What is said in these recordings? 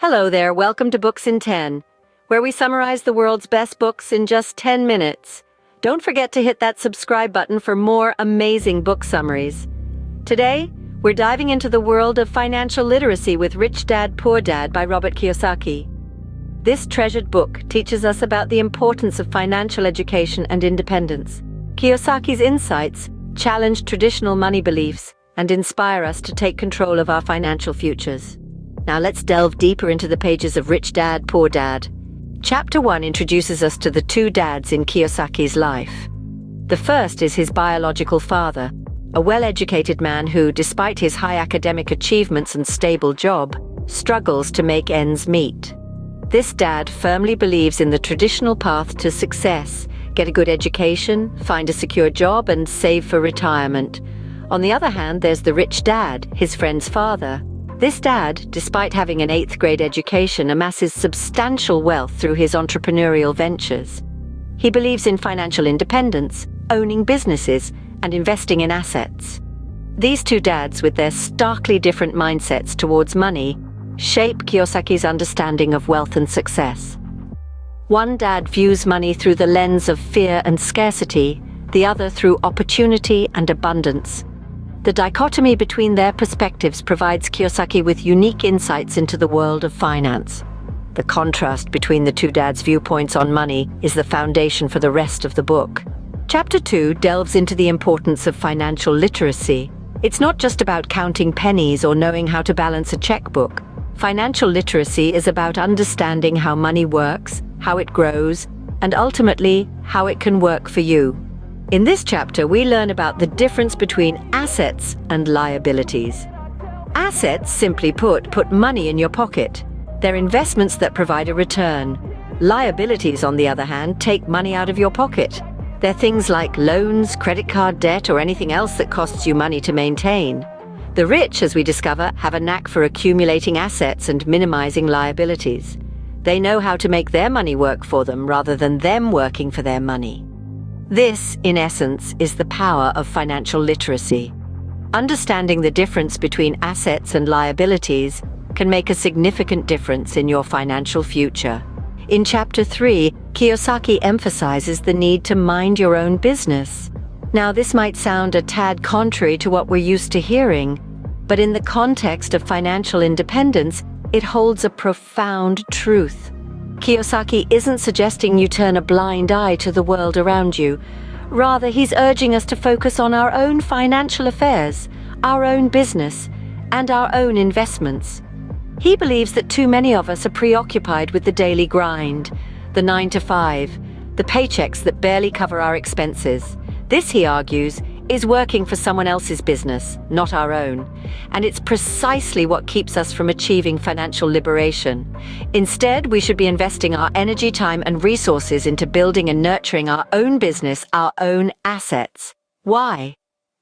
Hello there, welcome to Books in 10, where we summarize the world's best books in just 10 minutes. Don't forget to hit that subscribe button for more amazing book summaries. Today, we're diving into the world of financial literacy with Rich Dad, Poor Dad by Robert Kiyosaki. This treasured book teaches us about the importance of financial education and independence. Kiyosaki's insights challenge traditional money beliefs and inspire us to take control of our financial futures. Now let's delve deeper into the pages of Rich Dad, Poor Dad. Chapter 1 introduces us to the two dads in Kiyosaki's life. The first is his biological father, a well-educated man who, despite his high academic achievements and stable job, struggles to make ends meet. This dad firmly believes in the traditional path to success: get a good education, find a secure job, and save for retirement. On the other hand, there's the rich dad, his friend's father. This dad, despite having an 8th grade education, amasses substantial wealth through his entrepreneurial ventures. He believes in financial independence, owning businesses, and investing in assets. These two dads, with their starkly different mindsets towards money, shape Kiyosaki's understanding of wealth and success. One dad views money through the lens of fear and scarcity, the other through opportunity and abundance. The dichotomy between their perspectives provides Kiyosaki with unique insights into the world of finance. The contrast between the two dads' viewpoints on money is the foundation for the rest of the book. Chapter 2 delves into the importance of financial literacy. It's not just about counting pennies or knowing how to balance a checkbook. Financial literacy is about understanding how money works, how it grows, and ultimately, how it can work for you. In this chapter, we learn about the difference between assets and liabilities. Assets, simply put money in your pocket. They're investments that provide a return. Liabilities, on the other hand, take money out of your pocket. They're things like loans, credit card debt, or anything else that costs you money to maintain. The rich, as we discover, have a knack for accumulating assets and minimizing liabilities. They know how to make their money work for them rather than them working for their money. This, in essence, is the power of financial literacy. Understanding the difference between assets and liabilities can make a significant difference in your financial future. In Chapter 3, Kiyosaki emphasizes the need to mind your own business. Now, this might sound a tad contrary to what we're used to hearing, but in the context of financial independence, it holds a profound truth. Kiyosaki isn't suggesting you turn a blind eye to the world around you. Rather, he's urging us to focus on our own financial affairs, our own business, and our own investments. He believes that too many of us are preoccupied with the daily grind, the 9 to 5, the paychecks that barely cover our expenses. This, he argues, is working for someone else's business, not our own. And it's precisely what keeps us from achieving financial liberation. Instead, we should be investing our energy, time, and resources into building and nurturing our own business, our own assets. Why?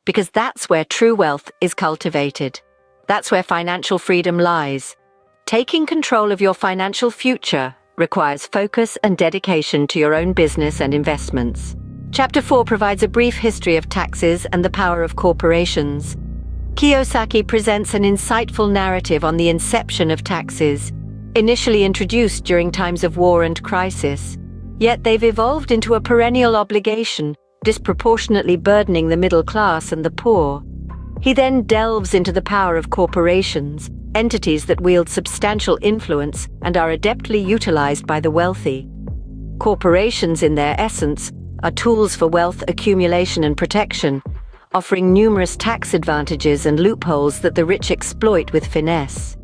Because that's where true wealth is cultivated. That's where financial freedom lies. Taking control of your financial future requires focus and dedication to your own business and investments. Chapter 4 provides a brief history of taxes and the power of corporations. Kiyosaki presents an insightful narrative on the inception of taxes, initially introduced during times of war and crisis. Yet they've evolved into a perennial obligation, disproportionately burdening the middle class and the poor. He then delves into the power of corporations, entities that wield substantial influence and are adeptly utilized by the wealthy. Corporations, in their essence, are tools for wealth accumulation and protection, offering numerous tax advantages and loopholes that the rich exploit with finesse.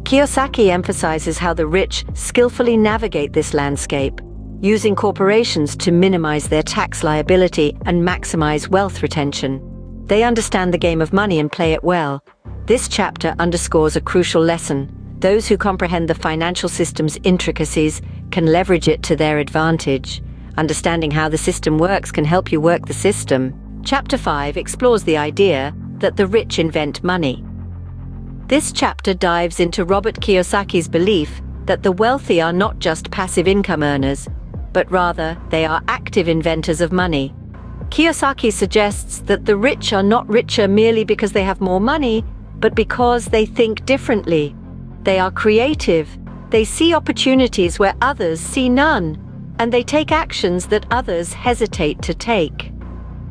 Kiyosaki emphasizes how the rich skillfully navigate this landscape, using corporations to minimize their tax liability and maximize wealth retention. They understand the game of money and play it well. This chapter underscores a crucial lesson. Those who comprehend the financial system's intricacies can leverage it to their advantage. Understanding how the system works can help you work the system. Chapter 5 explores the idea that the rich invent money. This chapter dives into Robert Kiyosaki's belief that the wealthy are not just passive income earners, but rather they are active inventors of money. Kiyosaki suggests that the rich are not richer merely because they have more money, but because they think differently. They are creative, They see opportunities where others see none, and they take actions that others hesitate to take.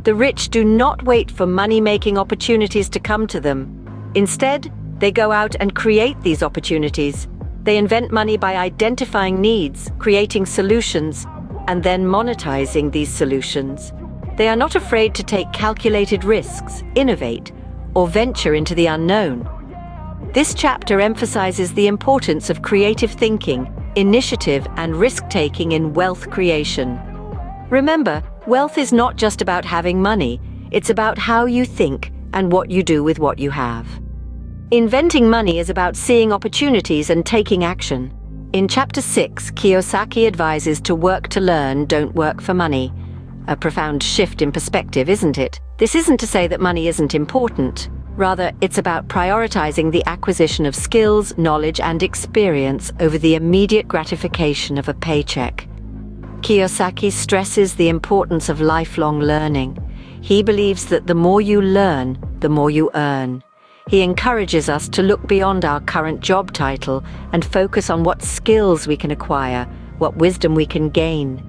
The rich do not wait for money-making opportunities to come to them. Instead, they go out and create these opportunities. They invent money by identifying needs, creating solutions, and then monetizing these solutions. They are not afraid to take calculated risks, innovate, or venture into the unknown. This chapter emphasizes the importance of creative thinking, initiative, and risk-taking in wealth creation. Remember, wealth is not just about having money, it's about how you think and what you do with what you have. Inventing money is about seeing opportunities and taking action. In Chapter 6, Kiyosaki advises to work to learn, don't work for money. A profound shift in perspective, isn't it? This isn't to say that money isn't important. Rather, it's about prioritizing the acquisition of skills, knowledge, and experience over the immediate gratification of a paycheck. Kiyosaki stresses the importance of lifelong learning. He believes that the more you learn, the more you earn. He encourages us to look beyond our current job title and focus on what skills we can acquire, what wisdom we can gain.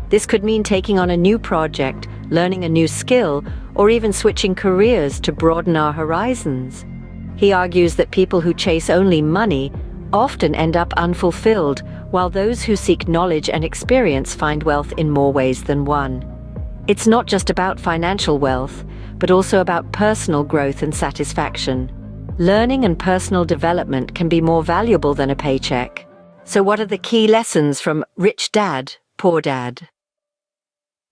This could mean taking on a new project, learning a new skill, or even switching careers to broaden our horizons. He argues that people who chase only money often end up unfulfilled, while those who seek knowledge and experience find wealth in more ways than one. It's not just about financial wealth, but also about personal growth and satisfaction. Learning and personal development can be more valuable than a paycheck. So what are the key lessons from Rich Dad, Poor Dad?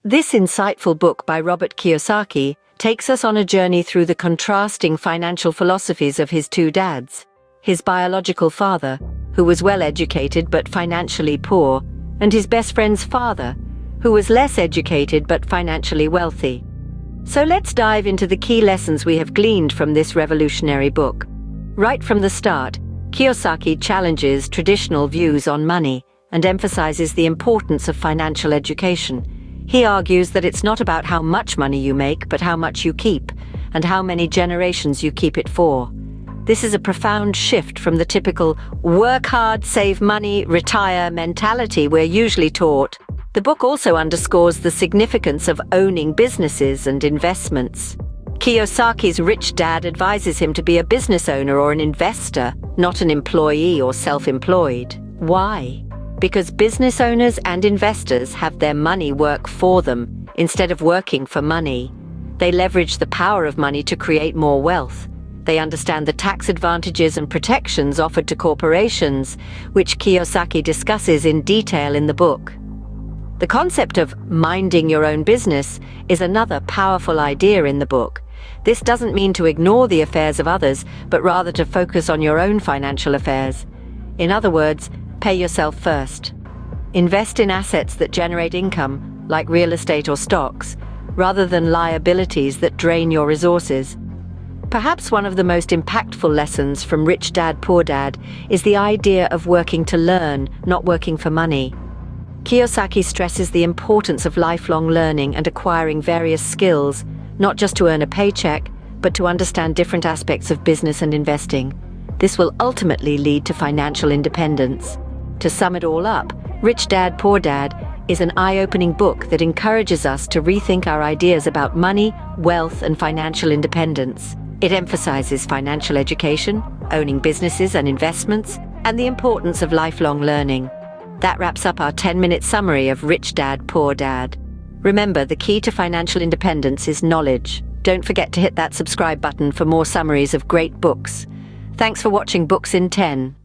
This insightful book by Robert Kiyosaki takes us on a journey through the contrasting financial philosophies of his two dads. His biological father, who was well-educated but financially poor, and his best friend's father, who was less educated but financially wealthy. So let's dive into the key lessons we have gleaned from this revolutionary book. Right from the start, Kiyosaki challenges traditional views on money and emphasizes the importance of financial education. He argues that it's not about how much money you make, but how much you keep, and how many generations you keep it for. This is a profound shift from the typical work hard, save money, retire mentality we're usually taught. The book also underscores the significance of owning businesses and investments. Kiyosaki's rich dad advises him to be a business owner or an investor, not an employee or self-employed. Why? Because business owners and investors have their money work for them instead of working for money. They leverage the power of money to create more wealth. They understand the tax advantages and protections offered to corporations, which Kiyosaki discusses in detail in the book. The concept of minding your own business is another powerful idea in the book. This doesn't mean to ignore the affairs of others, but rather to focus on your own financial affairs. In other words, pay yourself first. Invest in assets that generate income, like real estate or stocks, rather than liabilities that drain your resources. Perhaps one of the most impactful lessons from Rich Dad, Poor Dad is the idea of working to learn, not working for money. Kiyosaki stresses the importance of lifelong learning and acquiring various skills, not just to earn a paycheck, but to understand different aspects of business and investing. This will ultimately lead to financial independence. To sum it all up, Rich Dad, Poor Dad is an eye-opening book that encourages us to rethink our ideas about money, wealth, and financial independence. It emphasizes financial education, owning businesses and investments, and the importance of lifelong learning. That wraps up our 10-minute summary of Rich Dad, Poor Dad. Remember, the key to financial independence is knowledge. Don't forget to hit that subscribe button for more summaries of great books. Thanks for watching Books in 10.